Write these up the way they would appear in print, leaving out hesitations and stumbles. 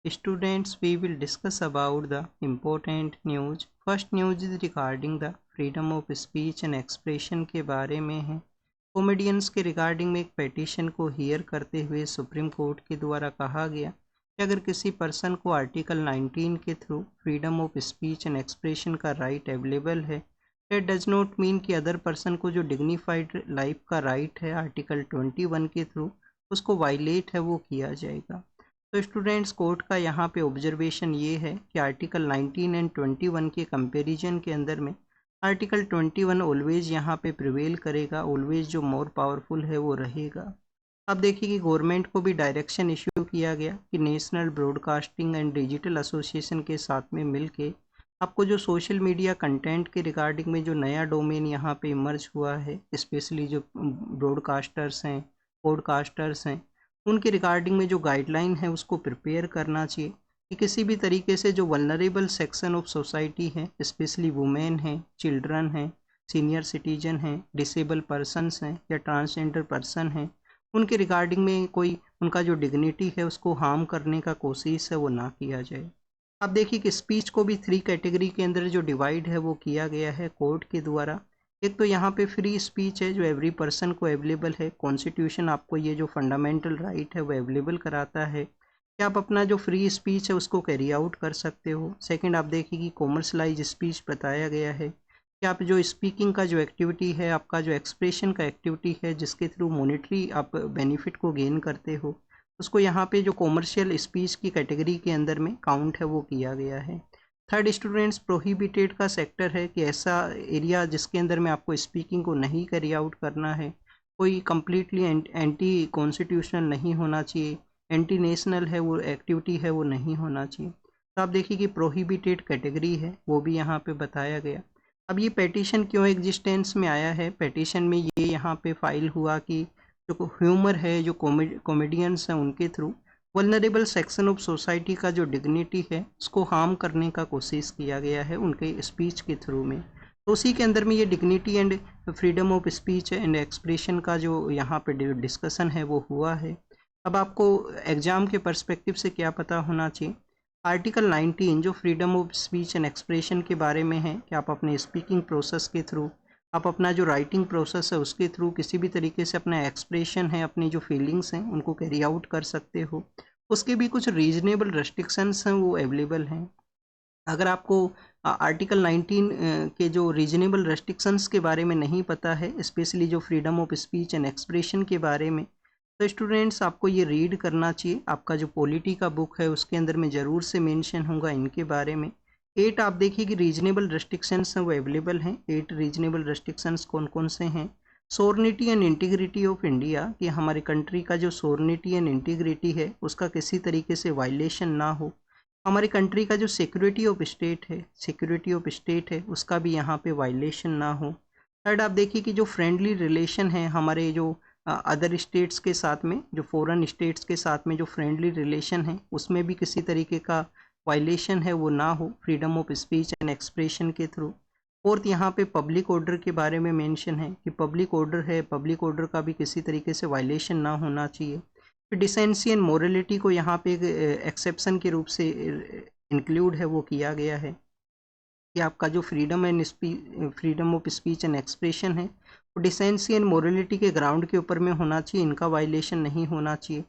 Students, we will discuss about the important news. First news is regarding the freedom of speech and expression के बारे में है। Comedians के regarding में एक पेटिशन को हियर करते हुए सुप्रीम कोर्ट के द्वारा कहा गया कि अगर किसी पर्सन को आर्टिकल 19 के through freedom of speech and expression का राइट अवेलेबल है, दैट डज नॉट मीन कि अदर पर्सन को जो डिग्निफाइड लाइफ का राइट है आर्टिकल 21 के थ्रू उसको वायलेट है वो किया जाएगा। तो स्टूडेंट्स, कोर्ट का यहाँ पे ऑब्जर्वेशन ये है कि आर्टिकल 19 एंड 21 के कंपैरिजन के अंदर में आर्टिकल 21 ऑलवेज यहाँ पे प्रिवेल करेगा, ऑलवेज जो मोर पावरफुल है वो रहेगा। अब देखिए कि गवर्नमेंट को भी डायरेक्शन इश्यू किया गया कि national broadcasting and digital association के साथ में मिलके आपको जो सोशल मीडिया कंटेंट के रिगार्डिंग में जो नया डोमेन यहाँ पे इमर्ज हुआ है, स्पेशली जो ब्रॉडकास्टर्स हैं, पॉडकास्टर्स हैं, उनके रिगार्डिंग में जो गाइडलाइन है उसको प्रिपेयर करना चाहिए कि किसी भी तरीके से जो वल्नरेबल सेक्शन ऑफ सोसाइटी है, स्पेशली वुमेन हैं, चिल्ड्रन हैं, सीनियर सिटीजन हैं, डिसेबल पर्सनस हैं या ट्रांसजेंडर पर्सन हैं, उनके रिगार्डिंग में कोई उनका जो डिग्निटी है उसको हार्म करने का कोशिश है वो ना किया जाए। अब देखिए कि स्पीच को भी 3 कैटेगरी के अंदर जो डिवाइड है वो किया गया है कोर्ट के द्वारा। एक तो यहाँ पे फ्री स्पीच है जो एवरी पर्सन को अवेलेबल है, कॉन्स्टिट्यूशन आपको ये जो फंडामेंटल राइट है वो अवेलेबल कराता है कि आप अपना जो फ्री स्पीच है उसको कैरी आउट कर सकते हो। सेकंड, आप देखिए कि कॉमर्शलाइज स्पीच बताया गया है कि आप जो स्पीकिंग का जो एक्टिविटी है, आपका जो एक्सप्रेशन का एक्टिविटी है जिसके थ्रू मॉनेटरी आप बेनिफिट को गेन करते हो, उसको यहाँ पे जो कॉमर्शियल स्पीच की कैटेगरी के अंदर में काउंट है वो किया गया है। थर्ड, स्टूडेंट्स, प्रोहिबिटेड का सेक्टर है कि ऐसा एरिया जिसके अंदर में आपको स्पीकिंग को नहीं कैरी आउट करना है, कोई कम्प्लीटली एंटी कॉन्स्टिट्यूशनल नहीं होना चाहिए, एंटी नेशनल है वो एक्टिविटी है वो नहीं होना चाहिए। तो आप देखिए कि प्रोहिबिटेड कैटेगरी है वो भी यहाँ पे बताया गया। अब ये पेटिशन क्यों एग्जिस्टेंस में आया है, पेटिशन में ये यहाँ पे फाइल हुआ कि जो ह्यूमर है, जो कॉमेडियंस हैं, उनके through vulnerable section of society का जो डिग्निटी है उसको हार्म करने का कोशिश किया गया है उनके स्पीच के थ्रू में। तो उसी के अंदर में ये dignity and freedom of speech and expression का जो यहाँ पे डिस्कशन है वो हुआ है। अब आपको एग्जाम के पर्सपेक्टिव से क्या पता होना चाहिए, आर्टिकल 19 जो freedom of speech and expression के बारे में है कि आप अपने स्पीकिंग प्रोसेस के थ्रू, आप अपना जो राइटिंग प्रोसेस है उसके थ्रू किसी भी तरीके से अपना एक्सप्रेशन है, अपनी जो फीलिंग्स हैं उनको कैरी आउट कर सकते हो। उसके भी कुछ रीजनेबल रेस्ट्रिक्शंस हैं वो अवेलेबल हैं। अगर आपको आर्टिकल 19 के जो रीजनेबल रेस्ट्रिक्शंस के बारे में नहीं पता है, स्पेशली जो freedom of speech and expression के बारे में, तो स्टूडेंट्स आपको ये रीड करना चाहिए। आपका जो पॉलिटी का बुक है उसके अंदर में ज़रूर से मेंशन होगा इनके बारे में। 8 आप देखिए कि रीजनेबल रेस्ट्रिक्शंस हैं वो अवेलेबल हैं। 8 रीजनेबल रेस्ट्रिक्शंस कौन कौन से हैं, सोर्निटी एंड इंटीग्रिटी ऑफ इंडिया, कि हमारे कंट्री का जो सोर्निटी एंड इंटीग्रिटी है उसका किसी तरीके से वायलेशन ना हो। हमारी कंट्री का जो सिक्योरिटी ऑफ स्टेट है, सिक्योरिटी ऑफ स्टेट है, उसका भी यहाँ पे वायलेशन ना हो। थर्ड, आप देखिए कि जो फ्रेंडली रिलेशन है हमारे जो अदर स्टेट्स के साथ में, जो फॉरेन स्टेट्स के साथ में जो फ्रेंडली रिलेशन है उसमें भी किसी तरीके का वायलेशन है वो ना हो freedom of speech and expression के थ्रू। फोर्थ, यहाँ पे पब्लिक ऑर्डर के बारे में मेंशन है कि पब्लिक ऑर्डर है, पब्लिक ऑर्डर का भी किसी तरीके से वायलेशन ना होना चाहिए। फिर डिसेंसी एंड मोरलिटी को यहाँ पे एक एक्सेप्शन के रूप से इंक्लूड है वो किया गया है कि आपका जो freedom of speech and expression है वो डिसेंसी एंड मोरलिटी के ग्राउंड के ऊपर में होना चाहिए, इनका वायलेशन नहीं होना चाहिए।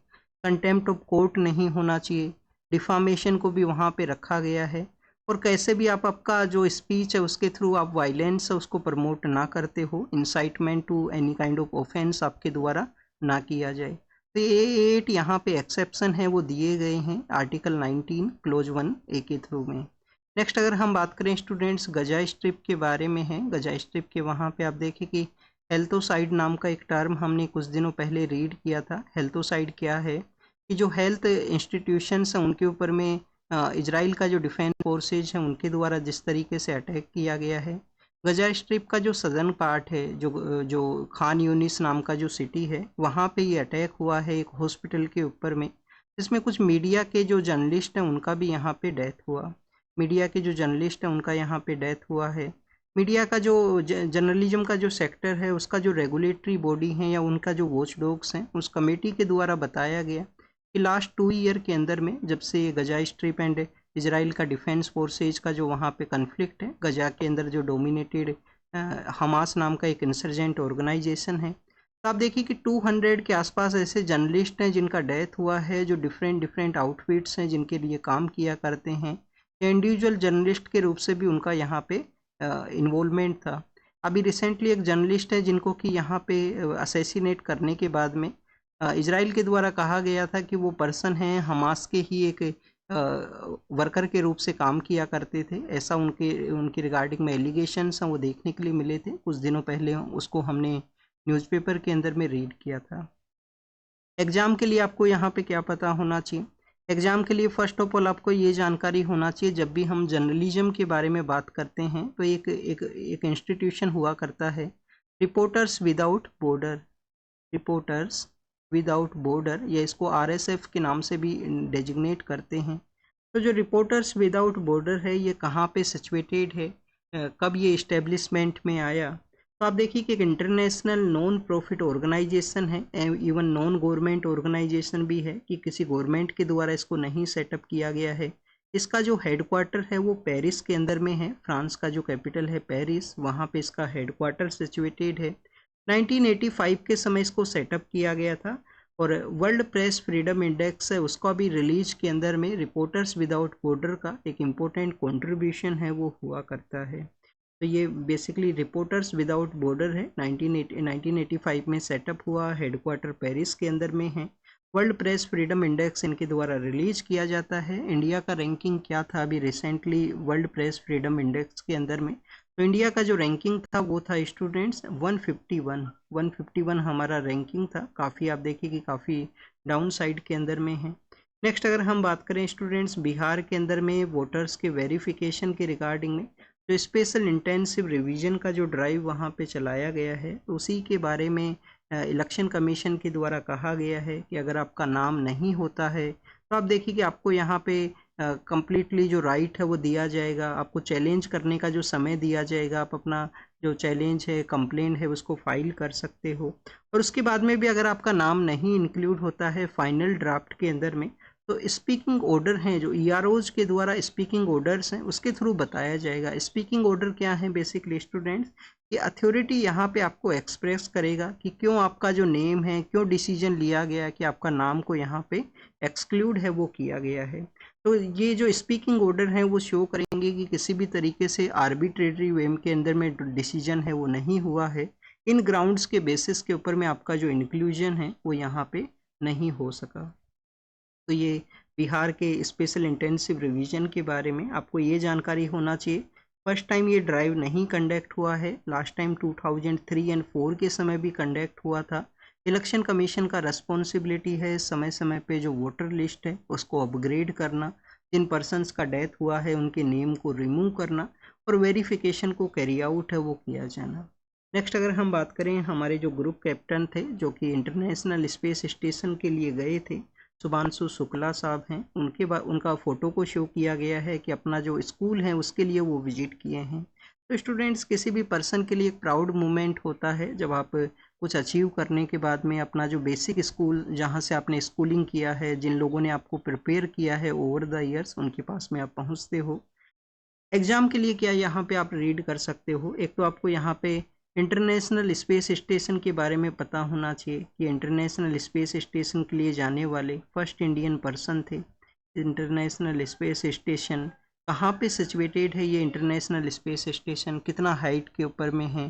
कंटेम्प्ट ऑफ कोर्ट नहीं होना चाहिए। डिफामेशन को भी वहाँ पे रखा गया है, और कैसे भी आप आपका जो स्पीच है उसके थ्रू आप वायलेंस है उसको प्रमोट ना करते हो, incitement to any kind of offence आपके द्वारा ना किया जाए। तो ये 8 यहाँ पे एक्सेप्शन है वो दिए गए हैं आर्टिकल 19 क्लोज 1 ए के थ्रू में। नेक्स्ट, अगर हम बात करें स्टूडेंट्स गजा स्ट्रिप के बारे में है, गजा स्ट्रिप के वहाँ पे आप देखिए कि हेल्थोसाइड नाम का एक टर्म हमने कुछ दिनों पहले रीड किया था। हेल्थोसाइड क्या है कि जो हेल्थ इंस्टीट्यूशंस हैं उनके ऊपर में इजराइल का जो डिफेंस फोर्सेज हैं उनके द्वारा जिस तरीके से अटैक किया गया है। गजा स्ट्रिप का जो सदर्न पार्ट है, जो खान यूनिस नाम का जो सिटी है, वहाँ पे ये अटैक हुआ है एक हॉस्पिटल के ऊपर में, जिसमें कुछ मीडिया के जो जर्नलिस्ट हैं उनका भी यहाँ पे डेथ हुआ। मीडिया के जो जर्नलिस्ट हैं उनका यहाँ पे डेथ हुआ है। मीडिया का जो जर्नलिज्म का जो सेक्टर है उसका जो रेगुलेटरी बॉडी है या उनका जो वॉच डॉग्स हैं उस कमेटी के द्वारा बताया गया कि लास्ट 2 ईयर के अंदर में जब से ये गजा स्ट्रिप एंड इजराइल का डिफेंस फोर्सेज का जो वहाँ पे कन्फ्लिक्ट है, गजा के अंदर जो डोमिनेटेड हमास नाम का एक इंसर्जेंट ऑर्गेनाइजेशन है, तो आप देखिए कि 200 के आसपास ऐसे जर्नलिस्ट हैं जिनका डेथ हुआ है, जो डिफरेंट डिफरेंट आउटफिट्स हैं जिनके लिए काम किया करते हैं, या इंडिविजुअल जर्नलिस्ट के रूप से भी उनका यहाँ पे इन्वॉल्वमेंट था। अभी रिसेंटली एक जर्नलिस्ट है जिनको कि यहाँ पे असैसिनेट करने के बाद में इजराइल के द्वारा कहा गया था कि वो पर्सन हैं हमास के ही एक वर्कर के रूप से काम किया करते थे, ऐसा उनके रिगार्डिंग में एलिगेशंस हैं वो देखने के लिए मिले थे कुछ दिनों पहले। उसको हमने न्यूज़पेपर के अंदर में रीड किया था। एग्ज़ाम के लिए आपको यहाँ पे क्या पता होना चाहिए? एग्ज़ाम के लिए फर्स्ट ऑफ ऑल आपको ये जानकारी होना चाहिए, जब भी हम जर्नलिज्म के बारे में बात करते हैं तो एक इंस्टीट्यूशन हुआ करता है, reporters without border. Reporters without border, या इसको आरएसएफ के नाम से भी डेजिग्नेट करते हैं। तो जो रिपोर्टर्स विदाउट बॉर्डर है ये कहाँ पे सिचुएटेड है, कब ये इस्टेब्लिशमेंट में आया? तो आप देखिए कि एक इंटरनेशनल नॉन प्रॉफिट ऑर्गेनाइजेशन है, इवन नॉन गवर्नमेंट ऑर्गेनाइजेशन भी है, कि किसी गवर्नमेंट के द्वारा इसको नहीं सेटअप किया गया है। इसका जो हेडक्वार्टर है वो पेरिस के अंदर में है, फ्रांस का जो कैपिटल है पेरिस, वहाँ पे इसका हेडक्वार्टर सिचुएटेड है। 1985 के समय इसको सेटअप किया गया था, और वर्ल्ड प्रेस फ्रीडम इंडेक्स है उसका भी रिलीज के अंदर में रिपोर्टर्स विदाउट बॉर्डर का एक इम्पोर्टेंट कंट्रीब्यूशन है वो हुआ करता है। तो ये बेसिकली रिपोर्टर्स विदाउट बॉर्डर है, 1985 में सेटअप हुआ, हेडक्वार्टर पेरिस के अंदर में है। वर्ल्ड प्रेस फ्रीडम इंडेक्स इनके द्वारा रिलीज किया जाता है। इंडिया का रैंकिंग क्या था अभी recently world press freedom index के अंदर में? तो इंडिया का जो रैंकिंग था वो था स्टूडेंट्स 151 हमारा रैंकिंग था। काफ़ी आप देखिए कि काफ़ी डाउन साइड के अंदर में है। नेक्स्ट अगर हम बात करें स्टूडेंट्स बिहार के अंदर में वोटर्स के वेरिफिकेशन के रिगार्डिंग में जो स्पेशल इंटेंसिव रिवीजन का जो ड्राइव वहाँ पे चलाया गया है, तो उसी के बारे में इलेक्शन कमीशन के द्वारा कहा गया है कि अगर आपका नाम नहीं होता है तो आप देखिए कि आपको यहाँ पे कंप्लीटली जो राइट है वो दिया जाएगा, आपको चैलेंज करने का जो समय दिया जाएगा, आप अपना जो चैलेंज है कंप्लेंट है उसको फाइल कर सकते हो। और उसके बाद में भी अगर आपका नाम नहीं इंक्लूड होता है फाइनल ड्राफ्ट के अंदर में, तो स्पीकिंग ऑर्डर हैं जो ईआरओज के द्वारा स्पीकिंग ऑर्डर्स हैं उसके थ्रू बताया जाएगा। स्पीकिंग ऑर्डर क्या है बेसिकली स्टूडेंट्स, ये अथॉरिटी यहाँ पे आपको एक्सप्रेस करेगा कि क्यों आपका जो नेम है, क्यों डिसीजन लिया गया कि आपका नाम को यहाँ पे एक्सक्लूड है वो किया गया है। तो ये जो स्पीकिंग ऑर्डर हैं वो शो करेंगे कि किसी भी तरीके से आर्बिट्रेटरी वे के अंदर में डिसीजन है वो नहीं हुआ है, इन ग्राउंड्स के बेसिस के ऊपर में आपका जो इंक्लूजन है वो यहाँ पे नहीं हो सका। तो ये बिहार के स्पेशल इंटेंसिव रिवीजन के बारे में आपको ये जानकारी होना चाहिए। फर्स्ट टाइम ये ड्राइव नहीं कंडक्ट हुआ है, लास्ट टाइम 2003 एंड 4 के समय भी कंडक्ट हुआ था। इलेक्शन कमीशन का रेस्पॉन्सिबिलिटी है समय समय पे जो वोटर लिस्ट है उसको अपग्रेड करना, जिन पर्सनस का डेथ हुआ है उनके नेम को रिमूव करना, और वेरिफिकेशन को कैरी आउट है वो किया जाना। नेक्स्ट अगर हम बात करें हमारे जो ग्रुप कैप्टन थे जो कि इंटरनेशनल स्पेस स्टेशन के लिए गए थे, शुभांशु शुक्ला साहब हैं, उनके बाद उनका फ़ोटो को शो किया गया है कि अपना जो स्कूल है उसके लिए वो विजिट किए हैं। तो स्टूडेंट्स किसी भी पर्सन के लिए एक प्राउड मोमेंट होता है जब आप कुछ अचीव करने के बाद में अपना जो बेसिक स्कूल जहाँ से आपने स्कूलिंग किया है, जिन लोगों ने आपको प्रिपेयर किया है ओवर द ईयर्स, उनके पास में आप पहुँचते हो। एग्ज़ाम के लिए क्या यहाँ पे आप रीड कर सकते हो, एक तो आपको यहाँ पे इंटरनेशनल स्पेस स्टेशन के बारे में पता होना चाहिए कि इंटरनेशनल स्पेस स्टेशन के लिए जाने वाले फर्स्ट इंडियन पर्सन थे। इंटरनेशनल स्पेस स्टेशन कहाँ पे सिचुएटेड है, ये इंटरनेशनल स्पेस स्टेशन कितना हाइट के ऊपर में है?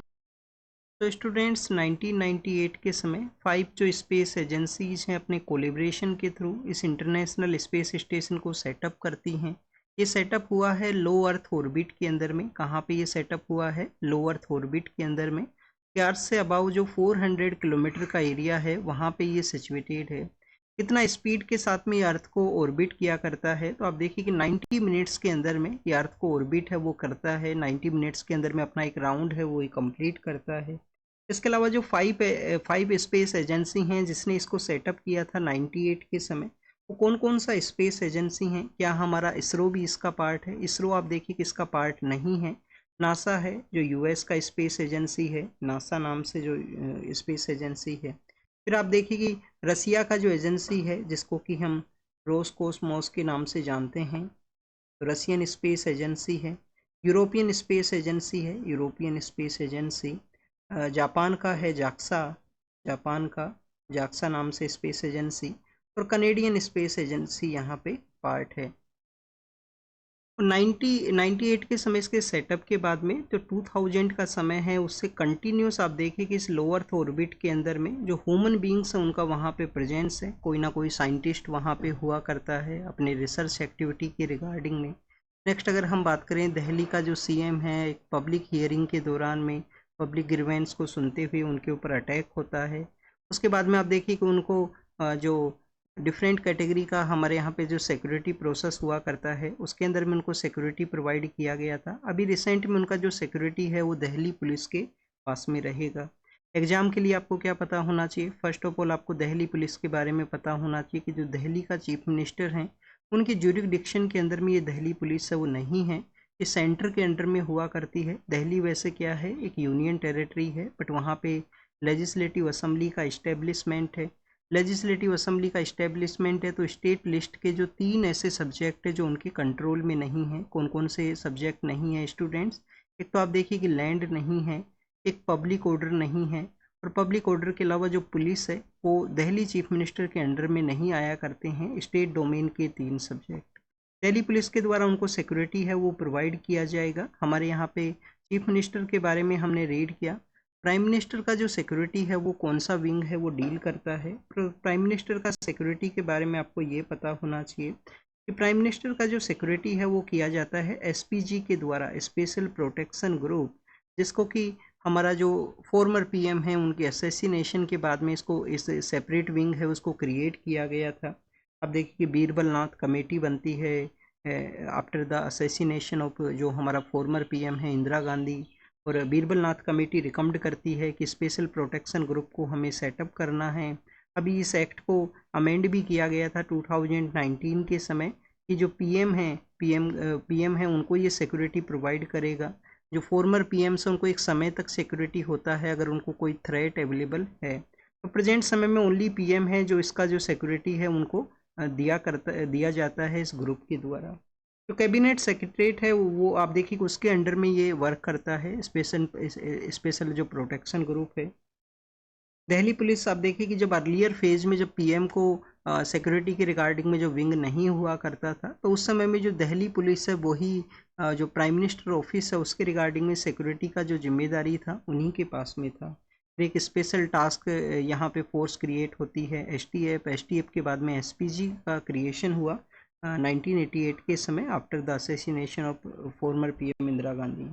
तो स्टूडेंट्स 1998 के समय 5 जो स्पेस एजेंसीज हैं अपने कोलेब्रेशन के थ्रू इस इंटरनेशनल स्पेस स्टेशन को सेटअप करती हैं। ये सेटअप हुआ है लो अर्थ ऑर्बिट के अंदर में। कहाँ पे ये सेटअप हुआ है? लो अर्थ ऑर्बिट के अंदर में। अर्थ से अबाउ जो 400 किलोमीटर का एरिया है वहाँ पे ये सिचुएटेड है। कितना स्पीड के साथ में ये अर्थ को ऑर्बिट किया करता है? तो आप देखिए कि 90 मिनट्स के अंदर में ये अर्थ को ऑर्बिट है वो करता है, 90 मिनट्स के अंदर में अपना एक राउंड है वो कंप्लीट करता है। इसके अलावा जो फाइव स्पेस एजेंसी हैं जिसने इसको सेटअप किया था 98 के समय, वो कौन कौन सा स्पेस एजेंसी हैं? क्या हमारा इसरो भी इसका पार्ट है? इसरो आप देखिए कि इसका पार्ट नहीं है। नासा है जो यूएस का स्पेस एजेंसी है, नासा नाम से जो स्पेस एजेंसी है। फिर आप देखिए कि रसिया का जो एजेंसी है जिसको कि हम रोसकोसमोस के नाम से जानते हैं, रशियन स्पेस एजेंसी है। यूरोपियन स्पेस एजेंसी है, यूरोपियन स्पेस एजेंसी। जापान का है जाक्सा, जापान का जाक्सा नाम से स्पेस एजेंसी। और कनेडियन स्पेस एजेंसी यहाँ पे पार्ट है। 98 के समय इसके सेटअप के बाद में जो 2000 का समय है उससे कंटिन्यूस आप देखिए कि इस लो अर्थ ऑर्बिट के अंदर में जो ह्यूमन बींग्स हैं उनका वहाँ पे प्रेजेंस है, कोई ना कोई साइंटिस्ट वहाँ पे हुआ करता है अपने रिसर्च एक्टिविटी के रिगार्डिंग में। नेक्स्ट अगर हम बात करें दिल्ली का जो सीएम है, एक पब्लिक हियरिंग के दौरान में पब्लिक ग्रीवेंस को सुनते हुए उनके ऊपर अटैक होता है। उसके बाद में आप देखिए कि उनको जो डिफरेंट कैटेगरी का हमारे यहाँ पे जो सिक्योरिटी प्रोसेस हुआ करता है उसके अंदर में उनको सिक्योरिटी प्रोवाइड किया गया था। अभी रिसेंट में उनका जो सिक्योरिटी है वो दिल्ली पुलिस के पास में रहेगा। एग्जाम के लिए आपको क्या पता होना चाहिए? फर्स्ट ऑफ ऑल आपको दिल्ली पुलिस के बारे में पता होना चाहिए कि जो दिल्ली का चीफ मिनिस्टर हैं उनकी ज्यूरिसडिक्शन के अंदर में ये दिल्ली पुलिस है वो नहीं है, ये सेंटर के अंडर में हुआ करती है। दिल्ली वैसे क्या है, एक यूनियन टेरिटरी है, बट वहाँ पे लेजिस्लेटिव असेंबली का इस्टेब्लिशमेंट है। लेजिस्लेटिव असेंबली का इस्टेब्लिशमेंट है तो स्टेट लिस्ट के जो 3 ऐसे सब्जेक्ट है जो उनके कंट्रोल में नहीं है। कौन कौन से सब्जेक्ट नहीं है स्टूडेंट्स? एक तो आप देखिए कि लैंड नहीं है, एक पब्लिक ऑर्डर नहीं है, और पब्लिक ऑर्डर के अलावा जो पुलिस है वो दिल्ली चीफ मिनिस्टर के अंडर में नहीं आया करते हैं। स्टेट डोमेन के 3 सब्जेक्ट दिल्ली पुलिस के द्वारा उनको सिक्योरिटी है वो प्रोवाइड किया जाएगा। हमारे यहाँ पे चीफ मिनिस्टर के बारे में हमने रीड किया। प्राइम मिनिस्टर का जो सिक्योरिटी है वो कौन सा विंग है वो डील करता है। प्राइम मिनिस्टर का सिक्योरिटी के बारे में आपको ये पता होना चाहिए कि प्राइम मिनिस्टर का जो सिक्योरिटी है वो किया जाता है एसपीजी के द्वारा, स्पेशल प्रोटेक्शन ग्रुप, जिसको कि हमारा जो फॉर्मर पीएम है उनके असैसिनेशन के बाद में इसको इस सेपरेट विंग है उसको क्रिएट किया गया था। अब देखिए कि बीरबल नाथ कमेटी बनती है आफ्टर द असैसिनेशन ऑफ जो हमारा फॉर्मर पीएम है इंदिरा गांधी, और बीरबल नाथ कमेटी रिकमेंड करती है कि स्पेशल प्रोटेक्शन ग्रुप को हमें सेटअप करना है। अभी इस एक्ट को अमेंड भी किया गया था 2019 के समय कि जो पीएम है उनको ये सिक्योरिटी प्रोवाइड करेगा। जो फॉर्मर पीएम से उनको एक समय तक सिक्योरिटी होता है अगर उनको कोई थ्रेट अवेलेबल है। तो प्रेजेंट समय में ओनली पीएम है जो इसका जो सिक्योरिटी है उनको दिया जाता है इस ग्रुप के द्वारा। जो कैबिनेट सेक्रेटरीट है वो आप देखिए उसके अंडर में ये वर्क करता है, स्पेशल जो प्रोटेक्शन ग्रुप है। दिल्ली पुलिस आप देखिए कि जब अर्लियर फेज में जब पीएम को सिक्योरिटी के रिगार्डिंग में जो विंग नहीं हुआ करता था तो उस समय में जो दिल्ली पुलिस है वही जो प्राइम मिनिस्टर ऑफिस है उसके रिगार्डिंग में सिक्योरिटी का जो जिम्मेदारी था उन्हीं के पास में था। एक स्पेशल टास्क यहाँ पे फोर्स क्रिएट होती है एसटीएफ के बाद में एसपीजी का क्रिएशन हुआ 1988 के समय after the assassination of former PM Indira Gandhi.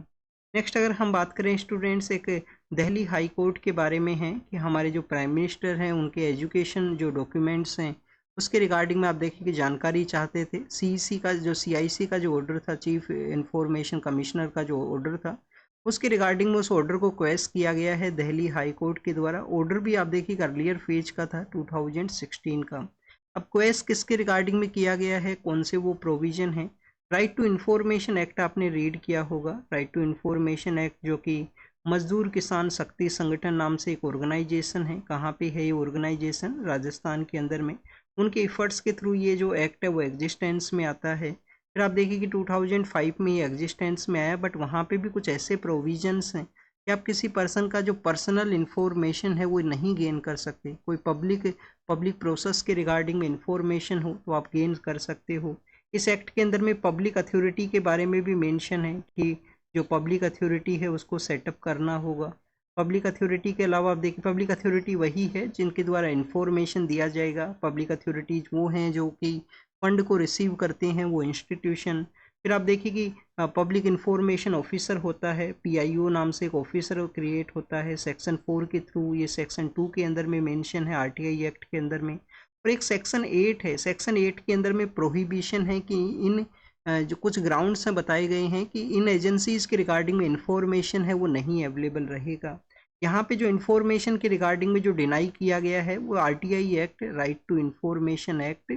Next अगर हम बात करें स्टूडेंट्स, एक दिल्ली हाई कोर्ट के बारे में है कि हमारे जो प्राइम मिनिस्टर हैं उनके एजुकेशन जो डॉक्यूमेंट्स हैं उसके रिगार्डिंग में आप देखिए कि जानकारी चाहते थे। सीआईसी का जो ऑर्डर था, चीफ इंफॉर्मेशन कमिश्नर का जो ऑर्डर था उसके रिगार्डिंग में उस ऑर्डर को क्वेश्चन किया गया है दिल्ली हाई कोर्ट के द्वारा। ऑर्डर भी आप देखिए अर्लियर फेज का था 2016 का। अब क्वेश्चन किसके रिगार्डिंग में किया गया है, कौन से वो प्रोविजन है? राइट टू इन्फॉर्मेशन एक्ट आपने रीड किया होगा। राइट टू इन्फॉर्मेशन एक्ट जो कि मजदूर किसान शक्ति संगठन नाम से एक ऑर्गेनाइजेशन है। कहाँ पे है ये ऑर्गेनाइजेशन? राजस्थान के अंदर में। उनके एफर्ट्स के थ्रू ये जो एक्ट है वो एग्जिस्टेंस में आता है। फिर आप देखिए कि 2005 में ये एग्जिस्टेंस में आया, बट वहाँ पे भी कुछ ऐसे प्रोविजंस हैं कि आप किसी पर्सन का जो पर्सनल इन्फॉर्मेशन है वो नहीं गेन कर सकते। कोई पब्लिक प्रोसेस के रिगार्डिंग में इंफॉर्मेशन हो तो आप गेन कर सकते हो। इस एक्ट के अंदर में पब्लिक अथॉरिटी के बारे में भी मेंशन है कि जो पब्लिक अथॉरिटी है उसको सेटअप करना होगा। पब्लिक अथॉरिटी के अलावा आप देखिए पब्लिक अथॉरिटी वही है जिनके द्वारा इंफॉर्मेशन दिया जाएगा। पब्लिक अथॉरिटीज वो हैं जो कि फंड को रिसीव करते हैं, वो इंस्टीट्यूशन। फिर आप देखिए कि पब्लिक इंफॉर्मेशन ऑफिसर होता है, पीआईओ नाम से एक ऑफिसर क्रिएट होता है सेक्शन 4 के थ्रू। ये सेक्शन 2 के अंदर में मेंशन है आरटीआई एक्ट के अंदर में। और एक सेक्शन 8 है, सेक्शन 8 के अंदर में प्रोहिबिशन है कि इन जो कुछ ग्राउंड्स हैं बताए गए हैं कि इन एजेंसीज के रिगार्डिंग में इंफॉर्मेशन है वो नहीं अवेलेबल रहेगा। यहाँ पे जो इंफॉर्मेशन के रिगार्डिंग में जो डिनाई किया गया है वो RTI act, right to information act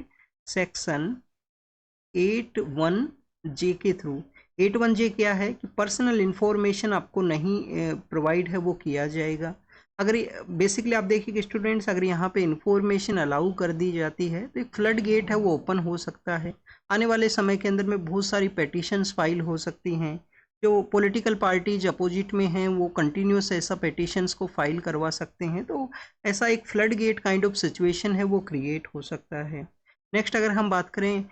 section 81J के थ्रू। 81J क्या है कि पर्सनल इंफॉर्मेशन आपको नहीं प्रोवाइड है वो किया जाएगा। अगर बेसिकली आप देखिए कि स्टूडेंट्स अगर यहाँ पे इंफॉर्मेशन अलाउ कर दी जाती है तो एक फ्लड गेट है वो ओपन हो सकता है। आने वाले समय के अंदर में बहुत सारी पेटिशंस फाइल हो सकती हैं। जो पॉलिटिकल पार्टीज अपोजिट में हैं वो कंटिन्यूस ऐसा पेटिशंस को फाइल करवा सकते हैं, तो ऐसा एक flood gate kind of situation है वो क्रिएट हो सकता है। नेक्स्ट अगर हम बात करें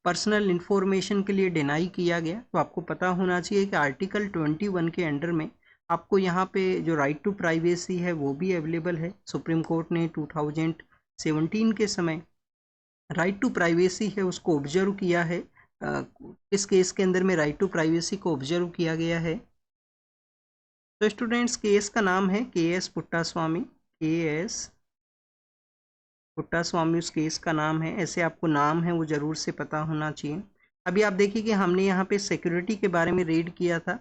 पर्सनल इंफॉर्मेशन के लिए डिनाई किया गया, तो आपको पता होना चाहिए कि आर्टिकल 21 के अंडर में आपको यहाँ पे जो राइट टू प्राइवेसी है वो भी अवेलेबल है। सुप्रीम कोर्ट ने 2017 के समय राइट टू प्राइवेसी है उसको ऑब्जर्व किया है। इस केस के अंदर में राइट टू प्राइवेसी को ऑब्जर्व किया गया है। तो स्टूडेंट्स केस का नाम है KS पुट्टास्वामी। KS पुट्टास्वामी उस केस का नाम है। ऐसे आपको नाम है वो ज़रूर से पता होना चाहिए। अभी आप देखिए कि हमने यहाँ पे सिक्योरिटी के बारे में रीड किया था।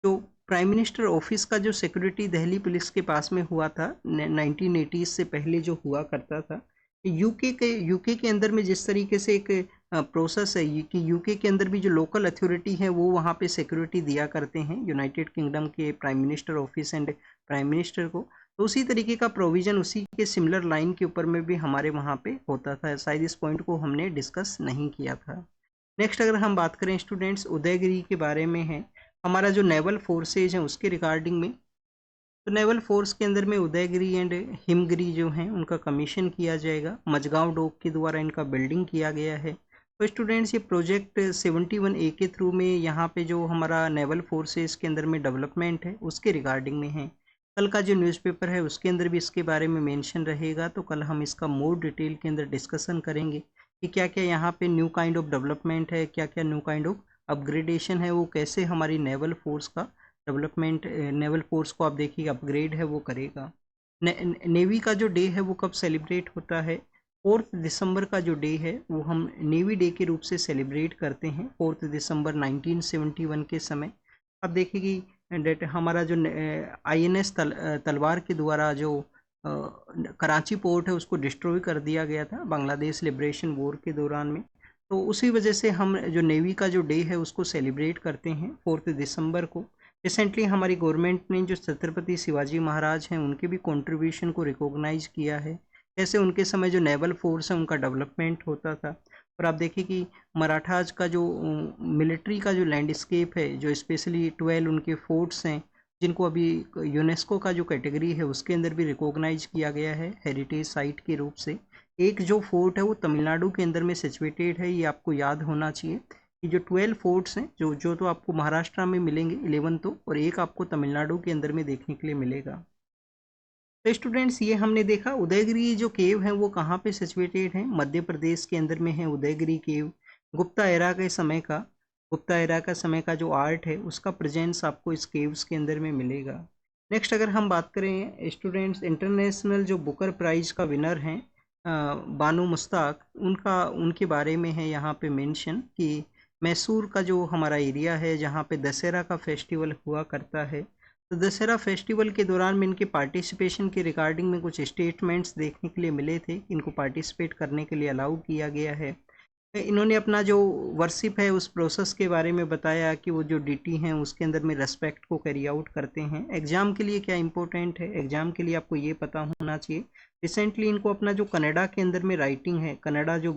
तो प्राइम मिनिस्टर ऑफिस का जो सिक्योरिटी दिल्ली पुलिस के पास में हुआ था 1980 से पहले जो हुआ करता था, यूके के अंदर में जिस तरीके से एक प्रोसेस है कि यूके के अंदर भी जो लोकल अथॉरिटी है वो वहाँ पे सिक्योरिटी दिया करते हैं यूनाइटेड किंगडम के prime minister office and prime minister को, तो उसी तरीके का प्रोविज़न उसी के सिमिलर लाइन के ऊपर में भी हमारे वहाँ पे होता था। शायद इस पॉइंट को हमने डिस्कस नहीं किया था। नेक्स्ट अगर हम बात करें स्टूडेंट्स उदयगिरी के बारे में है, हमारा जो नेवल फोर्सेज हैं उसके रिगार्डिंग में। तो नेवल फोर्स के अंदर में उदयगिरी एंड हिमगिरी जो हैं उनका कमीशन किया जाएगा। मझगांव डॉक के द्वारा इनका बिल्डिंग किया गया है। तो स्टूडेंट्स ये प्रोजेक्ट 71A के थ्रू में यहाँ पे जो हमारा नेवल फोर्सेस के अंदर में डेवलपमेंट है उसके रिगार्डिंग में है। कल का जो न्यूज़पेपर है उसके अंदर भी इसके बारे में मेंशन रहेगा, तो कल हम इसका मोर डिटेल के अंदर डिस्कशन करेंगे कि क्या क्या यहाँ पे न्यू काइंड ऑफ डेवलपमेंट है, क्या क्या न्यू काइंड ऑफ अपग्रेडेशन है, वो कैसे हमारी नेवल फोर्स का डेवलपमेंट, नेवल फोर्स को आप देखिए अपग्रेड है वो करेगा। नेवी का जो डे है वो कब सेलिब्रेट होता है? 4 दिसंबर का जो डे है वो हम नेवी डे के रूप से सेलिब्रेट करते हैं 4 दिसंबर 1971 के समय। अब देखिए कि डेट हमारा जो INS तलवार के द्वारा जो कराची पोर्ट है उसको डिस्ट्रॉय कर दिया गया था बांग्लादेश लिबरेशन वॉर के दौरान में। तो उसी वजह से हम जो नेवी का जो डे है उसको सेलिब्रेट करते हैं 4 दिसंबर को। रिसेंटली हमारी गवर्नमेंट ने जो छत्रपति शिवाजी महाराज हैं उनके भी कंट्रीब्यूशन को रिकॉग्नाइज किया है, कैसे उनके समय जो नेवल फोर्स है उनका डेवलपमेंट होता था। और आप देखिए कि मराठाज का जो मिलिट्री का जो लैंडस्केप है, जो स्पेशली 12 उनके फोर्ट्स हैं जिनको अभी यूनेस्को का जो कैटेगरी है उसके अंदर भी रिकॉग्नाइज किया गया है हेरिटेज साइट के रूप से। एक जो फोर्ट है वो तमिलनाडु के अंदर में सिचुएटेड है, ये आपको याद होना चाहिए कि जो 12 फोर्ट्स हैं जो तो आपको महाराष्ट्र में मिलेंगे 11 तो, और एक आपको तमिलनाडु के अंदर में देखने के लिए मिलेगा। तो स्टूडेंट्स ये हमने देखा उदयगिरी जो केव है वो कहाँ पे सिचुएटेड है, मध्य प्रदेश के अंदर में है उदयगिरी केव। गुप्ता एरा का समय का जो आर्ट है उसका प्रेजेंस आपको इस केव्स के अंदर में मिलेगा। नेक्स्ट अगर हम बात करें स्टूडेंट्स इंटरनेशनल जो बुकर प्राइज का विनर हैं बानो मुश्ताक, उनके बारे में है यहाँ पे मेंशन कि मैसूर का जो हमारा एरिया है जहाँ पे दशहरा का फेस्टिवल हुआ करता है, तो दशहरा फेस्टिवल के दौरान में इनके पार्टिसिपेशन के रिगार्डिंग में कुछ स्टेटमेंट्स देखने के लिए मिले थे, इनको पार्टिसिपेट करने के लिए अलाउ किया गया है। इन्होंने अपना जो वर्शिप है उस प्रोसेस के बारे में बताया कि वो जो डीटी हैं उसके अंदर में रेस्पेक्ट को कैरी आउट करते हैं। एग्ज़ाम के लिए क्या इंपॉर्टेंट है, एग्ज़ाम के लिए आपको ये पता होना चाहिए रिसेंटली इनको अपना जो कनाडा के अंदर में राइटिंग है, कनाडा जो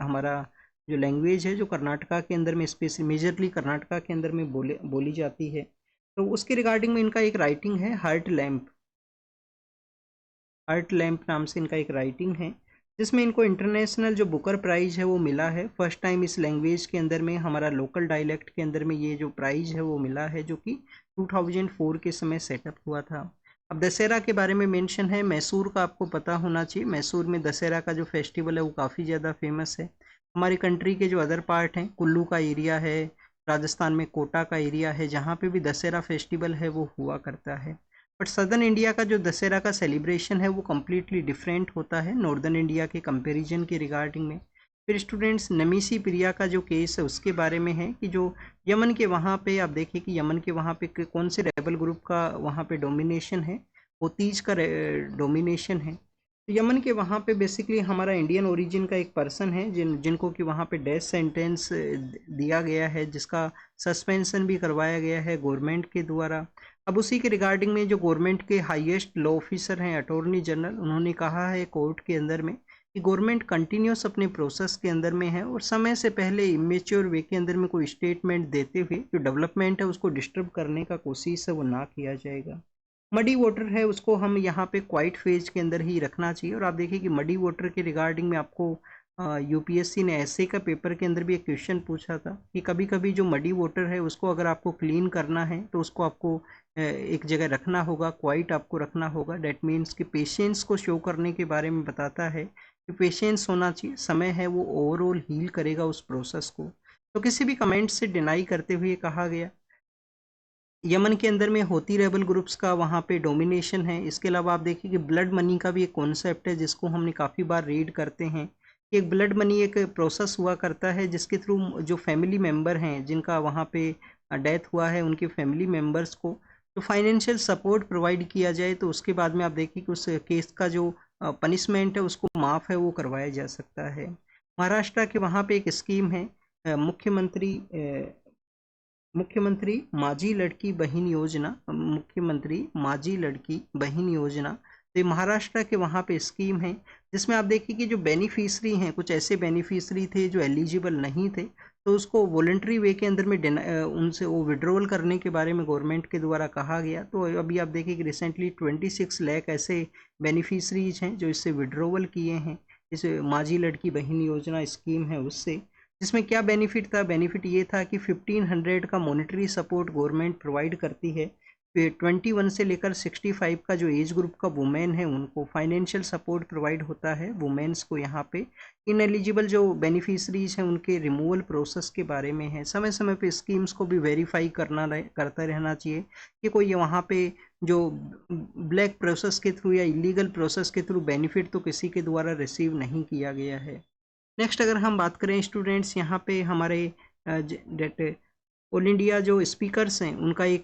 हमारा जो लैंग्वेज है जो कर्नाटका के अंदर में स्पेशली मेजरली कर्नाटका के अंदर में बोली जाती है, तो उसके रिगार्डिंग में इनका एक राइटिंग है हार्ट लैम्प नाम से इनका एक राइटिंग है जिसमें इनको इंटरनेशनल जो बुकर प्राइज़ है वो मिला है। फर्स्ट टाइम इस लैंग्वेज के अंदर में हमारा लोकल डायलेक्ट के अंदर में ये जो प्राइज़ है वो मिला है जो कि 2004 के समय सेटअप हुआ था। अब दशहरा के बारे में मेंशन है, मैसूर का आपको पता होना चाहिए, मैसूर में दशहरा का जो फेस्टिवल है वो काफ़ी ज़्यादा फेमस है। हमारी कंट्री के जो अदर पार्ट हैं, कुल्लू का एरिया है, राजस्थान में कोटा का एरिया है, जहाँ पे भी दशहरा फेस्टिवल है वो हुआ करता है। बट सदर्न इंडिया का जो दशहरा का सेलिब्रेशन है वो कम्प्लीटली डिफरेंट होता है नॉर्दर्न इंडिया के कंपैरिजन के रिगार्डिंग में। फिर स्टूडेंट्स नमीसी प्रिया का जो केस है उसके बारे में है कि जो यमन के वहाँ पे आप देखिए कि यमन के वहाँ पे कौन से रेबल ग्रुप का वहाँ पे डोमिनेशन है, होतीज का डोमिनेशन है। तो यमन के वहाँ पे बेसिकली हमारा इंडियन ओरिजिन का एक पर्सन है जिनको कि वहाँ पे डेथ सेंटेंस दिया गया है, जिसका सस्पेंशन भी करवाया गया है गवर्नमेंट के द्वारा। अब उसी के रिगार्डिंग में जो गवर्नमेंट के हाईएस्ट लॉ ऑफिसर हैं अटॉर्नी जनरल, उन्होंने कहा है कोर्ट के अंदर में कि गवर्नमेंट कंटिन्यूस अपने प्रोसेस के अंदर में है और समय से पहले इमेच्योर वे के अंदर में कोई स्टेटमेंट देते हुए जो डेवलपमेंट है उसको डिस्टर्ब करने का कोशिश है वो ना किया जाएगा। मडी वाटर है उसको हम यहाँ पे क्वाइट फेज के अंदर ही रखना चाहिए। और आप देखिए कि मडी वाटर के रिगार्डिंग में आपको यूपीएससी ने ऐसे का पेपर के अंदर भी एक क्वेश्चन पूछा था कि कभी कभी जो मडी वाटर है उसको अगर आपको क्लीन करना है तो उसको आपको एक जगह रखना होगा, क्वाइट आपको रखना होगा। डैट मीन्स कि पेशेंस को शो करने के बारे में बताता है कि पेशेंस होना चाहिए, समय है वो ओवरऑल हील करेगा उस प्रोसेस को। तो किसी भी कमेंट से डिनाई करते हुए कहा गया। यमन के अंदर में होती रेबल ग्रुप्स का वहाँ पे डोमिनेशन है। इसके अलावा आप देखिए कि ब्लड मनी का भी एक कॉन्सेप्ट है जिसको हमने काफ़ी बार रीड करते हैं। एक ब्लड मनी एक प्रोसेस हुआ करता है जिसके थ्रू जो फैमिली मेम्बर हैं जिनका वहाँ पे डेथ हुआ है उनके फैमिली मेम्बर्स को जो फाइनेंशियल सपोर्ट प्रोवाइड किया जाए, तो उसके बाद में आप देखिए कि उस केस का जो पनिशमेंट है उसको माफ़ है वो करवाया जा सकता है। महाराष्ट्र के वहाँ पे एक स्कीम है मुख्यमंत्री माझी लड़की बहन योजना, मुख्यमंत्री माझी लड़की बहन योजना। तो ये महाराष्ट्र के वहाँ पे स्कीम है जिसमें आप देखिए कि जो बेनिफिशरी हैं कुछ ऐसे बेनिफिशरी थे जो एलिजिबल नहीं थे, तो उसको वॉलंटरी वे के अंदर में उनसे वो विड्रॉल करने के बारे में गवर्नमेंट के द्वारा कहा गया। तो अभी आप देखिए कि रिसेंटली 26 लाख ऐसे बेनिफिशरीज हैं जो इससे विड्रॉवल किए हैं इस माझी लड़की बहन योजना स्कीम है उससे। जिसमें क्या बेनिफिट था, बेनिफिट ये था कि 1500 का मॉनेटरी सपोर्ट गवर्नमेंट प्रोवाइड करती है। 21 से लेकर 65 का जो एज ग्रुप का वुमेन है उनको फाइनेंशियल सपोर्ट प्रोवाइड होता है। वुमेन्स को यहाँ पे इन एलिजिबल जो बेनिफिशरीज हैं उनके रिमूवल प्रोसेस के बारे में है। समय समय पे स्कीम्स को भी वेरीफाई करता रहना चाहिए कि कोई वहाँ पे जो ब्लैक प्रोसेस के थ्रू या इलीगल प्रोसेस के थ्रू बेनिफिट तो किसी के द्वारा रिसीव नहीं किया गया है। नेक्स्ट अगर हम बात करें स्टूडेंट्स, यहाँ पे हमारे डेट ऑल इंडिया जो स्पीकर्स हैं उनका एक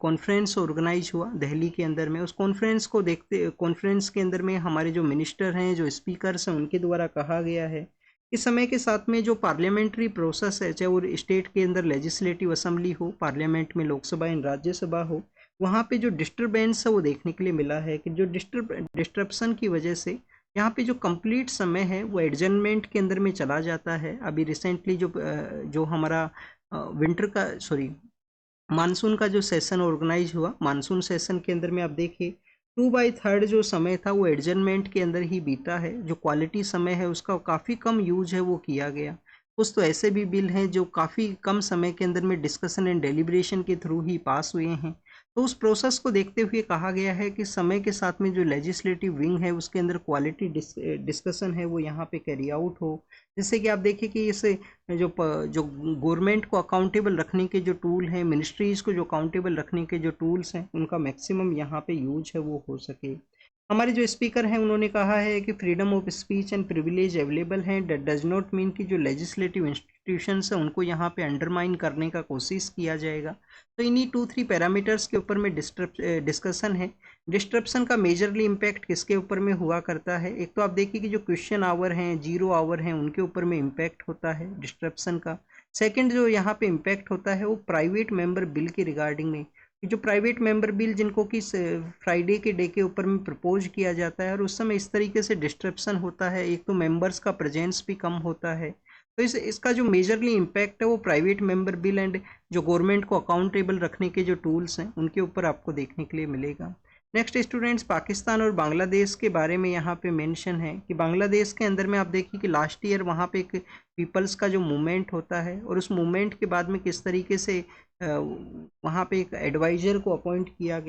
कॉन्फ्रेंस ऑर्गेनाइज हुआ दिल्ली के अंदर में। उस कॉन्फ्रेंस के अंदर में हमारे जो मिनिस्टर हैं जो स्पीकर्स हैं उनके द्वारा कहा गया है कि समय के साथ में जो पार्लियामेंट्री प्रोसेस है, चाहे वो स्टेट के अंदर लेजिस्लेटिव असेंबली हो, पार्लियामेंट में लोकसभा एंड राज्यसभा हो, वहाँ पे जो डिस्टर्बेंस है वो देखने के लिए मिला है कि जो डिस्ट्रप्शन की वजह से यहाँ पे जो कंप्लीट समय है वो एडजर्नमेंट के अंदर में चला जाता है। अभी रिसेंटली जो हमारा विंटर का मानसून का जो सेशन ऑर्गेनाइज हुआ, मानसून सेशन के अंदर में आप देखिए 2/3 जो समय था वो एडजर्नमेंट के अंदर ही बीता है। जो क्वालिटी समय है उसका काफ़ी कम यूज है वो किया गया। कुछ तो ऐसे भी बिल हैं जो काफ़ी कम समय के अंदर में डिस्कशन एंड डेलिब्रेशन के थ्रू ही पास हुए हैं। तो उस प्रोसेस को देखते हुए कहा गया है कि समय के साथ में जो लेजिस्लेटिव विंग है उसके अंदर क्वालिटी डिस्कशन है वो यहाँ पे कैरी आउट हो, जिससे कि आप देखिए कि इस जो गवर्नमेंट को अकाउंटेबल रखने के जो टूल हैं, मिनिस्ट्रीज़ को जो अकाउंटेबल रखने के जो टूल्स हैं उनका मैक्सिमम यहाँ पे यूज है वो हो सके। हमारे जो स्पीकर हैं उन्होंने कहा है कि freedom of speech and privilege available हैं, डेट डज नॉट मीन कि जो लेजिस्लेटिव इंस्टीट्यूशंस हैं उनको यहाँ पे अंडरमाइन करने का कोशिश किया जाएगा। तो इन्हीं 2-3 पैरामीटर्स के ऊपर में डिस्कशन है। डिस्ट्रप्शन का मेजरली इम्पैक्ट किसके ऊपर में हुआ करता है, एक तो आप देखिए कि जो क्वेश्चन आवर हैं, जीरो आवर हैं, उनके ऊपर में इम्पैक्ट होता है डिस्ट्रप्शन का। सेकेंड जो यहाँ पे इम्पैक्ट होता है वो प्राइवेट मेंबर बिल के रिगार्डिंग में, जो प्राइवेट मेंबर बिल जिनको कि फ्राइडे के डे के ऊपर में प्रपोज किया जाता है और उस समय इस तरीके से डिस्ट्रप्शन होता है, एक तो मेंबर्स का प्रेजेंस भी कम होता है। तो इसका जो मेजरली इम्पैक्ट है वो प्राइवेट मेंबर बिल एंड जो गवर्नमेंट को अकाउंटेबल रखने के जो टूल्स हैं उनके ऊपर आपको देखने के लिए मिलेगा। नेक्स्ट स्टूडेंट्स, पाकिस्तान और बांग्लादेश के बारे में यहाँ पे मेंशन है कि बांग्लादेश के अंदर में आप देखिए कि लास्ट ईयर वहाँ पे एक पीपल्स का जो मूवमेंट होता है और उस मूवमेंट के बाद में किस तरीके से वहाँ पे एक एडवाइज़र को अपॉइंट किया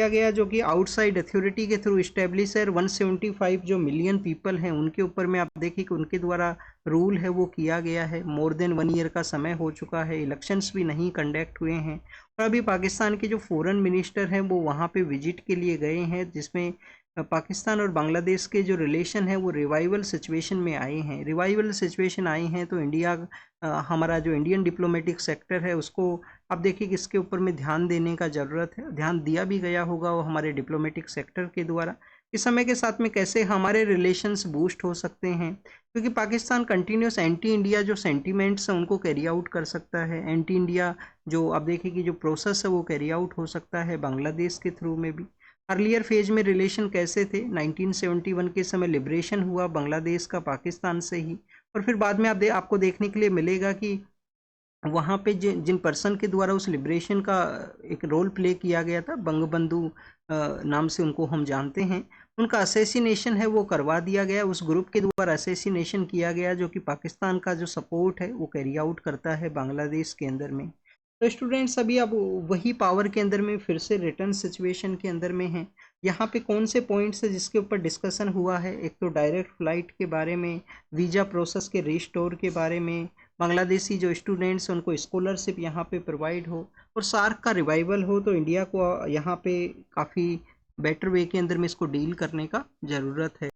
गया जो कि आउटसाइड अथॉरिटी के थ्रू इस्टेब्लिश है। 175 जो मिलियन पीपल हैं उनके ऊपर में आप देखिए कि उनके द्वारा रूल है वो किया गया है। मोर देन 1 ईयर का समय हो चुका है, इलेक्शंस भी नहीं कंडक्ट हुए हैं और अभी पाकिस्तान के जो फॉरेन मिनिस्टर हैं वो वहाँ पे विजिट के लिए गए हैं, जिसमें पाकिस्तान और बांग्लादेश के जो रिलेशन है वो रिवाइवल सिचुएशन में आए हैं। तो हमारा जो इंडियन डिप्लोमेटिक सेक्टर है उसको अब देखिए कि इसके ऊपर में ध्यान देने का ज़रूरत है। ध्यान दिया भी गया होगा वो हमारे डिप्लोमेटिक सेक्टर के द्वारा कि समय के साथ में कैसे हमारे रिलेशंस बूस्ट हो सकते हैं, क्योंकि पाकिस्तान कंटिन्यूस एंटी इंडिया जो सेंटीमेंट्स हैं उनको कैरी आउट कर सकता है। एंटी इंडिया जो आप देखिए कि जो प्रोसेस है वो कैरी आउट हो सकता है बांग्लादेश के थ्रू में भी। अर्लियर फेज में रिलेशन कैसे थे, 1971 के समय लिबरेशन हुआ बांग्लादेश का पाकिस्तान से ही, और फिर बाद में आपको देखने के लिए मिलेगा कि वहाँ पे जिन पर्सन के द्वारा उस लिबरेशन का एक रोल प्ले किया गया था, बंगबंधु नाम से उनको हम जानते हैं, उनका असेसिनेशन है वो करवा दिया गया, उस ग्रुप के द्वारा असेसिनेशन किया गया जो कि पाकिस्तान का जो सपोर्ट है वो कैरी आउट करता है बांग्लादेश के अंदर में। तो स्टूडेंट्स अभी अब वही पावर के अंदर में फिर से रिटर्न सिचुएशन के अंदर में है। यहाँ पे कौन से पॉइंट्स है जिसके ऊपर डिस्कशन हुआ है, एक तो डायरेक्ट फ्लाइट के बारे में, वीज़ा प्रोसेस के रिस्टोर के बारे में, बांग्लादेशी जो स्टूडेंट्स उनको स्कॉलरशिप यहाँ पे प्रोवाइड हो, और सार्क का रिवाइवल हो, तो इंडिया को यहाँ पे काफ़ी बेटर वे के अंदर में इसको डील करने का ज़रूरत है।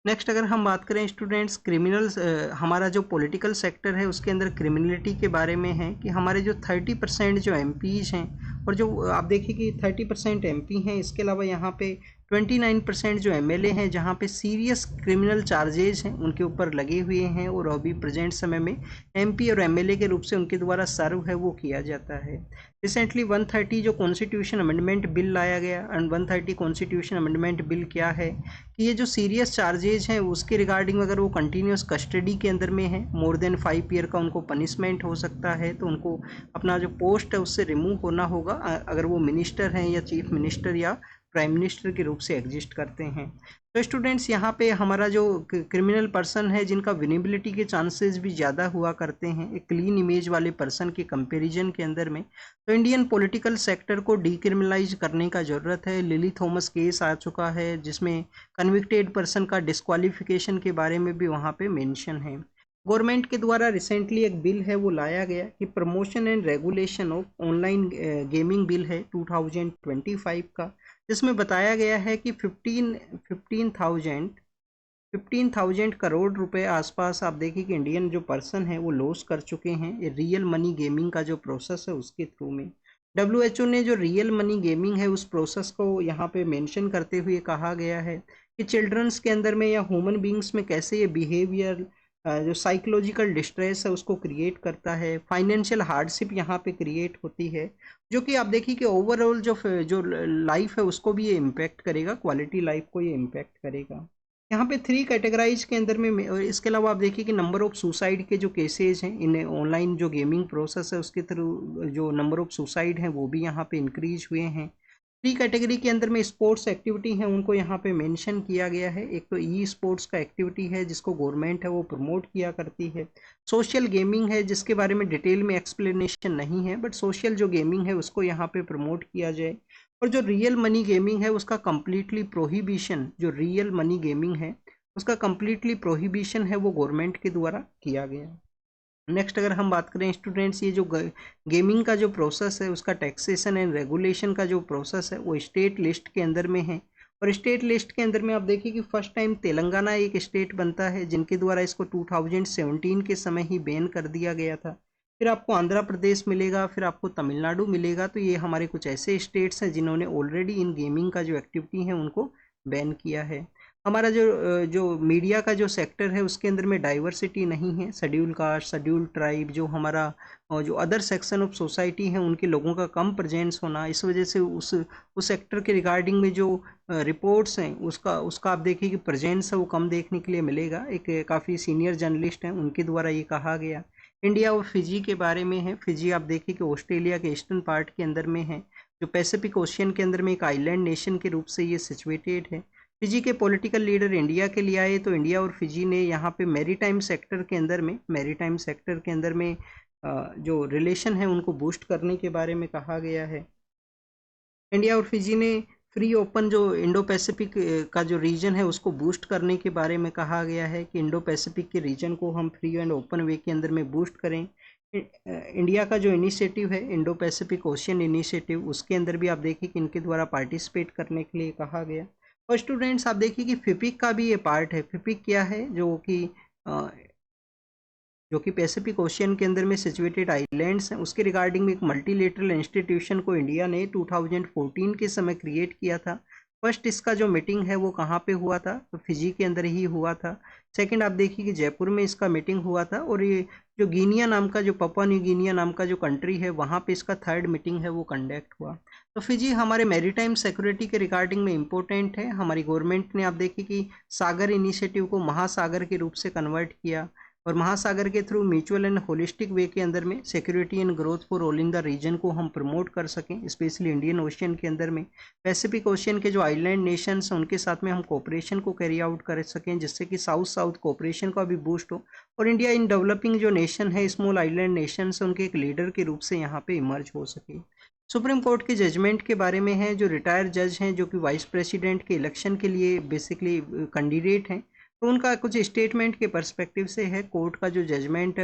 नेक्स्ट अगर हम बात करें स्टूडेंट्स क्रिमिनल्स, हमारा जो पॉलिटिकल सेक्टर है उसके अंदर क्रिमिनलिटी के बारे में है कि हमारे जो 30% जो एमपीज हैं, और जो आप देखिए कि 30% एमपी हैं, इसके अलावा यहाँ पे 29% जो एमएलए हैं जहाँ पे सीरियस क्रिमिनल चार्जेज हैं उनके ऊपर लगे हुए हैं, और अभी प्रेजेंट समय में एमपी और एमएलए के रूप से उनके द्वारा सर्व है वो किया जाता है। रिसेंटली 130 जो कॉन्स्टिट्यूशन अमेंडमेंट बिल लाया गया, एंड 130 कॉन्स्टिट्यूशन अमेंडमेंट बिल क्या है कि ये जो सीरियस चार्जेज हैं उसके रिगार्डिंग अगर वो कंटिन्यूस कस्टडी के अंदर में है, मोर देन 5 ईयर का उनको पनिशमेंट हो सकता है, तो उनको अपना जो पोस्ट है उससे रिमूव होना होगा अगर वो मिनिस्टर हैं या चीफ मिनिस्टर या प्राइम मिनिस्टर के रूप से एग्जिस्ट करते हैं। तो स्टूडेंट्स यहाँ पे हमारा जो क्रिमिनल पर्सन है जिनका विनेबिलिटी के चांसेस भी ज़्यादा हुआ करते हैं एक क्लीन इमेज वाले पर्सन के कंपैरिजन के अंदर में, तो इंडियन पॉलिटिकल सेक्टर को डीक्रिमिनलाइज करने का ज़रूरत है। लिली थॉमस केस आ चुका है जिसमें कन्विक्टेड पर्सन का डिस्क्वालिफिकेशन के बारे में भी वहाँ पे मेंशन है। गवर्नमेंट के द्वारा रिसेंटली एक बिल है वो लाया गया कि promotion and regulation of online gaming bill है 2025 का, जिसमें बताया गया है कि 15,000 करोड़ रुपए आसपास आप देखिए कि इंडियन जो पर्सन है वो लॉस कर चुके हैं ये रियल मनी गेमिंग का जो प्रोसेस है उसके थ्रू में। WHO ने जो रियल मनी गेमिंग है उस प्रोसेस को यहाँ पे मेंशन करते हुए कहा गया है कि चिल्ड्रंस के अंदर में या ह्यूमन बींग्स में कैसे ये बिहेवियर जो साइकोलॉजिकल डिस्ट्रेस है उसको क्रिएट करता है, फाइनेंशियल हार्डशिप यहाँ पे क्रिएट होती है, जो कि आप देखिए कि ओवरऑल जो लाइफ है उसको भी ये इम्पेक्ट करेगा, क्वालिटी लाइफ को ये इम्पेक्ट करेगा। यहाँ पे 3 कैटेगराइज के अंदर में, और इसके अलावा आप देखिए कि नंबर ऑफ सुसाइड के जो केसेज हैं इन ऑनलाइन जो गेमिंग प्रोसेस है उसके थ्रू जो नंबर ऑफ सुसाइड हैं वो भी यहाँ पे इंक्रीज हुए हैं। 3 कैटेगरी के अंदर में स्पोर्ट्स एक्टिविटी हैं उनको यहाँ पे मेंशन किया गया है। एक तो ई स्पोर्ट्स का एक्टिविटी है जिसको गवर्नमेंट है वो प्रमोट किया करती है। सोशल गेमिंग है जिसके बारे में डिटेल में एक्सप्लेनेशन नहीं है, बट सोशल जो गेमिंग है उसको यहाँ पे प्रमोट किया जाए। और जो रियल मनी गेमिंग है उसका कम्प्लीटली प्रोहिबिशन, जो रियल मनी गेमिंग है उसका कम्प्लीटली प्रोहिबिशन है वो गवर्नमेंट के द्वारा किया गया। नेक्स्ट अगर हम बात करें स्टूडेंट्स, ये जो गेमिंग का जो प्रोसेस है उसका टैक्सेशन एंड रेगुलेशन का जो प्रोसेस है वो स्टेट लिस्ट के अंदर में है, और स्टेट लिस्ट के अंदर में आप देखिए कि फर्स्ट टाइम तेलंगाना एक स्टेट बनता है जिनके द्वारा इसको 2017 के समय ही बैन कर दिया गया था। फिर आपको आंध्र प्रदेश मिलेगा, फिर आपको तमिलनाडु मिलेगा, तो ये हमारे कुछ ऐसे स्टेट्स हैं जिन्होंने ऑलरेडी इन गेमिंग का जो एक्टिविटी है उनको बैन किया है। हमारा जो मीडिया का जो सेक्टर है उसके अंदर में डाइवर्सिटी नहीं है, शेड्यूल कास्ट, शेड्यूल ट्राइब, जो हमारा जो अदर सेक्शन ऑफ सोसाइटी है उनके लोगों का कम प्रेजेंस होना, इस वजह से उस सेक्टर के रिगार्डिंग में जो रिपोर्ट्स हैं उसका आप देखिए कि प्रेजेंस है वो कम देखने के लिए मिलेगा। एक काफ़ी सीनियर जर्नलिस्ट हैं उनके द्वारा ये कहा गया। इंडिया और फिजी के बारे में है। फिजी आप देखिए कि ऑस्ट्रेलिया के ईस्टर्न पार्ट के अंदर में है, जो पैसिफिक ओशियन के अंदर में एक आइलैंड नेशन के रूप से ये सिचुएटेड है। फिजी के पॉलिटिकल लीडर इंडिया के लिए आए तो इंडिया और फिजी ने यहाँ पे मैरीटाइम सेक्टर के अंदर में जो रिलेशन है उनको बूस्ट करने के बारे में कहा गया है। इंडिया और फिजी ने फ्री ओपन जो इंडो पैसिफिक का जो रीजन है उसको बूस्ट करने के बारे में कहा गया है कि इंडो पैसिफिक के रीजन को हम फ्री एंड ओपन वे के अंदर में बूस्ट करें। इंडिया का जो इनिशिएटिव है इंडो पैसिफिक ओशियन इनिशिएटिव, उसके अंदर भी आप देखिए कि इनके द्वारा पार्टिसिपेट करने के लिए कहा गया। और स्टूडेंट्स आप देखिए कि फिपिक का भी ये पार्ट है। फिपिक क्या है, जो कि पैसिफिक ओशियन के अंदर में सिचुएटेड आइलैंड्स हैं, उसके रिगार्डिंग में एक मल्टीलेटरल इंस्टीट्यूशन को इंडिया ने 2014 के समय क्रिएट किया था, फर्स्ट इसका जो मीटिंग है वो कहाँ पे हुआ था, तो फिजी के अंदर ही हुआ था। सेकंड आप देखिए कि जयपुर में इसका मीटिंग हुआ था, और ये जो गिनिया नाम का, जो पपुआ न्यू गिनिया नाम का जो कंट्री है, वहाँ पे इसका थर्ड मीटिंग है वो कंडक्ट हुआ। तो फिजी हमारे मैरीटाइम सिक्योरिटी के रिगार्डिंग में इम्पोर्टेंट है। हमारी गवर्नमेंट ने आप देखिए कि सागर इनिशिएटिव को महासागर के रूप से कन्वर्ट किया, और महासागर के थ्रू म्यूचुअल एंड होलिस्टिक वे के अंदर में security and growth for all in the region को हम प्रमोट कर सकें, स्पेशली इंडियन ओशियन के अंदर में पैसिफिक ओशियन के जो आइलैंड नेशंस हैं उनके साथ में हम कोऑपरेशन को कैरी आउट कर सकें, जिससे कि साउथ साउथ कोऑपरेशन का भी बूस्ट हो, और इंडिया इन डेवलपिंग जो नेशन है, स्मॉल आइलैंड नेशंस, उनके एक लीडर के रूप से यहाँ पे इमर्ज हो सके। सुप्रीम कोर्ट के जजमेंट के बारे में है, जो रिटायर जज हैं जो कि वाइस प्रेसिडेंट के इलेक्शन के लिए बेसिकली कैंडिडेट हैं, तो उनका कुछ स्टेटमेंट के पर्सपेक्टिव से है। कोर्ट का जो जजमेंट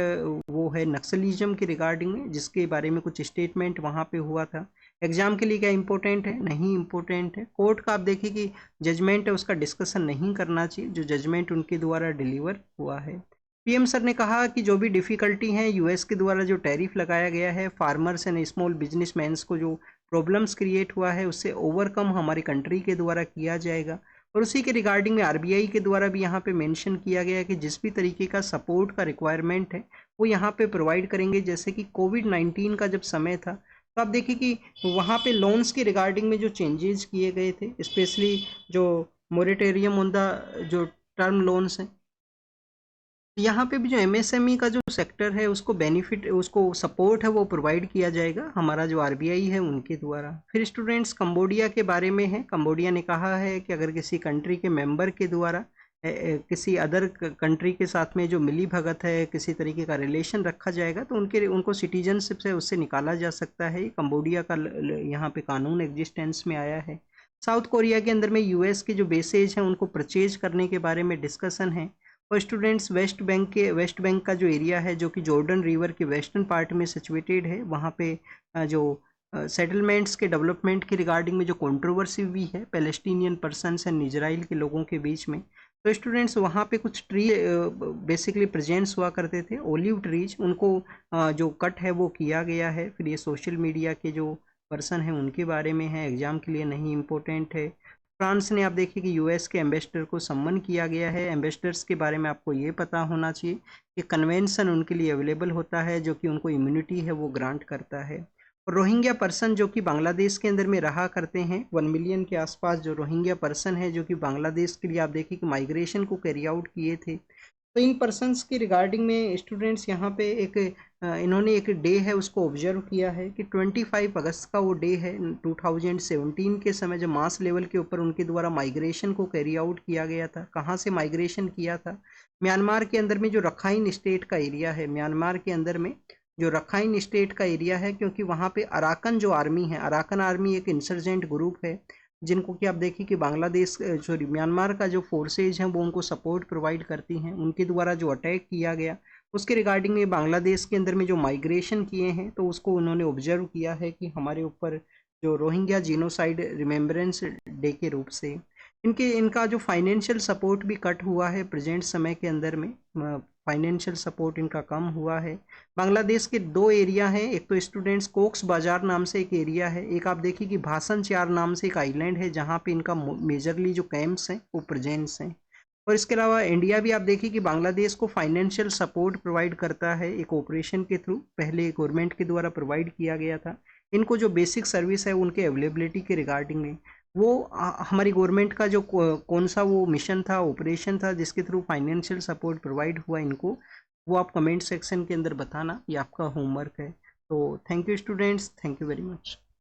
वो है नक्सलिज्म के रिगार्डिंग में, जिसके बारे में कुछ स्टेटमेंट वहाँ पे हुआ था। एग्जाम के लिए क्या इंपॉर्टेंट है, नहीं इंपॉर्टेंट है। कोर्ट का आप देखिए कि जजमेंट है उसका डिस्कशन नहीं करना चाहिए, जो जजमेंट उनके द्वारा डिलीवर हुआ है। पीएम सर ने कहा कि जो भी डिफ़िकल्टी है यूएस के द्वारा जो टैरिफ लगाया गया है, फार्मर्स एंड स्मॉल बिजनेसमैन्स को जो प्रॉब्लम्स क्रिएट हुआ है उससे ओवरकम हमारी कंट्री के द्वारा किया जाएगा। और उसी के रिगार्डिंग में आरबीआई के द्वारा भी यहाँ पे मेंशन किया गया है कि जिस भी तरीके का सपोर्ट का रिक्वायरमेंट है वो यहाँ पे प्रोवाइड करेंगे। जैसे कि कोविड-19 का जब समय था, तो आप देखिए कि वहाँ पे लोन्स के रिगार्डिंग में जो चेंजेस किए गए थे, स्पेशली जो मोरेटोरियम ऑन द जो टर्म लोन्स हैं, यहाँ पे भी जो एमएसएमई का जो सेक्टर है उसको बेनिफिट, उसको सपोर्ट है वो प्रोवाइड किया जाएगा हमारा जो आरबीआई है उनके द्वारा। फिर स्टूडेंट्स कंबोडिया के बारे में है। कंबोडिया ने कहा है कि अगर किसी कंट्री के मेंबर के द्वारा किसी अदर कंट्री के साथ में जो मिली भगत है, किसी तरीके का रिलेशन रखा जाएगा, तो उनको सिटीजनशिप से उससे निकाला जा सकता है। कंबोडिया का यहाँ पे कानून एग्जिस्टेंस में आया है। साउथ कोरिया के अंदर में यूएस के जो बेसेज हैं उनको परचेज करने के बारे में डिस्कशन है। और स्टूडेंट्स वेस्ट बैंक का जो एरिया है, जो कि जॉर्डन रिवर के वेस्टर्न पार्ट में सिचुएटेड है, वहाँ पे जो सेटलमेंट्स के डेवलपमेंट के रिगार्डिंग में जो कंट्रोवर्सी भी है पैलेस्टीनियन पर्सन्स एंड इजराइल के लोगों के बीच में, तो स्टूडेंट्स वहाँ पे कुछ ट्री बेसिकली प्रेजेंट्स हुआ करते थे, ओलिव ट्रीज, उनको जो कट है वो किया गया है। फिर ये सोशल मीडिया के जो पर्सन हैं उनके बारे में है, एग्जाम के लिए नहीं इम्पोर्टेंट है। फ्रांस ने आप देखिए कि यूएस के एम्बेसडर को सम्मन किया गया है। एम्बेसडर्स के बारे में आपको ये पता होना चाहिए कि कन्वेंशन उनके लिए अवेलेबल होता है जो कि उनको इम्यूनिटी है वो ग्रांट करता है। और रोहिंग्या पर्सन जो कि बांग्लादेश के अंदर में रहा करते हैं, 1 मिलियन के आसपास जो रोहिंग्या पर्सन है जो कि बांग्लादेश के लिए आप देखिए कि माइग्रेशन को कैरी आउट किए थे, तो इन पर्सन्स के रिगार्डिंग में स्टूडेंट्स यहाँ पे इन्होंने एक डे है उसको ऑब्जर्व किया है कि 25 अगस्त का वो डे है 2017 के समय, जब मास लेवल के ऊपर उनके द्वारा माइग्रेशन को कैरी आउट किया गया था। कहाँ से माइग्रेशन किया था? म्यांमार के अंदर में जो रखाइन स्टेट का एरिया है, म्यांमार के अंदर में जो रखाइन स्टेट का एरिया है, क्योंकि वहाँ पे अराकन जो आर्मी है, अराकन आर्मी एक इंसर्जेंट ग्रुप है जिनको कि आप देखिए कि बांग्लादेश सॉरी म्यांमार का जो फोर्सेज हैं वो उनको सपोर्ट प्रोवाइड करती हैं। उनके द्वारा जो अटैक किया गया उसके रिगार्डिंग में बांग्लादेश के अंदर में जो माइग्रेशन किए हैं, तो उसको उन्होंने ऑब्जर्व किया है कि हमारे ऊपर जो रोहिंग्या जीनोसाइड रिमेम्बरेंस डे के रूप से इनका जो फाइनेंशियल सपोर्ट भी कट हुआ है प्रेजेंट समय के अंदर में, फाइनेंशियल सपोर्ट इनका कम हुआ है। बांग्लादेश के 2 एरिया हैं, एक तो स्टूडेंट्स कोक्स बाजार नाम से एक एरिया है, एक आप देखिए कि भासन चार नाम से एक आइलैंड है जहाँ पे इनका मेजरली जो कैंप्स हैं वो प्रेजेंट्स हैं। और इसके अलावा इंडिया भी आप देखिए कि बांग्लादेश को फाइनेंशियल सपोर्ट प्रोवाइड करता है एक ऑपरेशन के थ्रू, पहले गवर्नमेंट के द्वारा प्रोवाइड किया गया था। इनको जो बेसिक सर्विस है उनके अवेलेबिलिटी के रिगार्डिंग में वो हमारी गवर्नमेंट का जो कौन सा वो मिशन था, ऑपरेशन था जिसके थ्रू फाइनेंशियल सपोर्ट प्रोवाइड हुआ इनको, वो आप कमेंट सेक्शन के अंदर बताना, ये आपका होमवर्क है। तो thank you students, thank you very much.